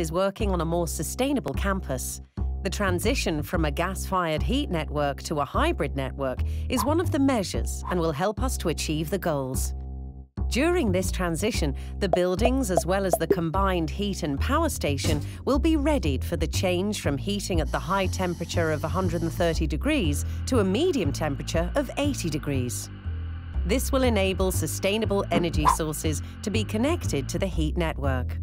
Delft is working on a more sustainable campus. The transition from a gas-fired heat network to a hybrid network is one of the measures and will help us to achieve the goals. During this transition, the buildings as well as the combined heat and power station will be readied for the change from heating at the high temperature of 130 degrees to a medium temperature of 80 degrees. This will enable sustainable energy sources to be connected to the heat network.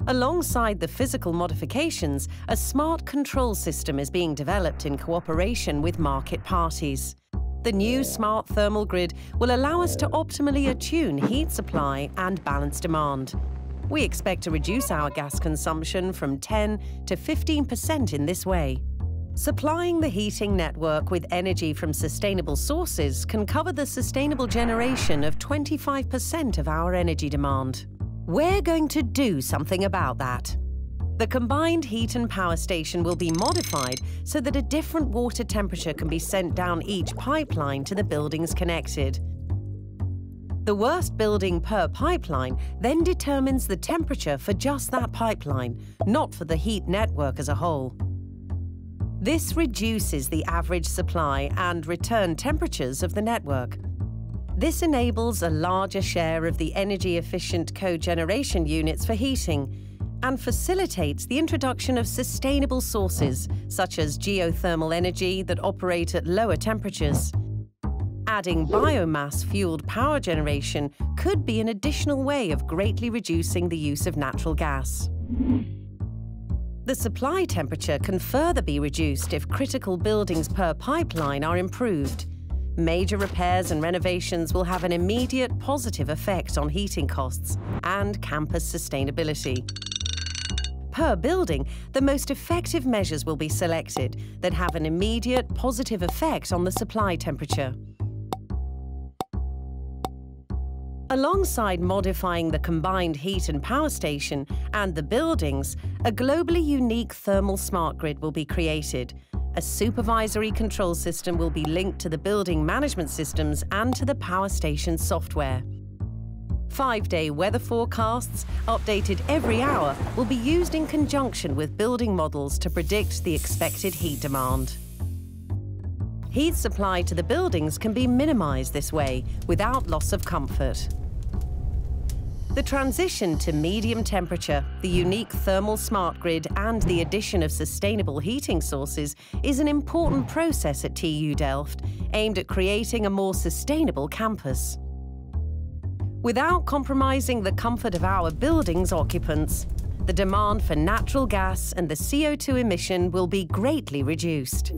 Alongside the physical modifications, a smart control system is being developed in cooperation with market parties. The new smart thermal grid will allow us to optimally attune heat supply and balance demand. We expect to reduce our gas consumption from 10 to 15% in this way. Supplying the heating network with energy from sustainable sources can cover the sustainable generation of 25% of our energy demand. We're going to do something about that. The combined heat and power station will be modified so that a different water temperature can be sent down each pipeline to the buildings connected. The worst building per pipeline then determines the temperature for just that pipeline, not for the heat network as a whole. This reduces the average supply and return temperatures of the network. This enables a larger share of the energy-efficient cogeneration units for heating and facilitates the introduction of sustainable sources, such as geothermal energy that operate at lower temperatures. Adding biomass-fueled power generation could be an additional way of greatly reducing the use of natural gas. The supply temperature can further be reduced if critical buildings per pipeline are improved. Major repairs and renovations will have an immediate positive effect on heating costs and campus sustainability. Per building, the most effective measures will be selected that have an immediate positive effect on the supply temperature. Alongside modifying the combined heat and power station and the buildings, a globally unique thermal smart grid will be created. A supervisory control system will be linked to the building management systems and to the power station software. 5-day weather forecasts, updated every hour, will be used in conjunction with building models to predict the expected heat demand. Heat supply to the buildings can be minimized this way without loss of comfort. The transition to medium temperature, the unique thermal smart grid and the addition of sustainable heating sources is an important process at TU Delft aimed at creating a more sustainable campus. Without compromising the comfort of our building's occupants, the demand for natural gas and the CO2 emission will be greatly reduced.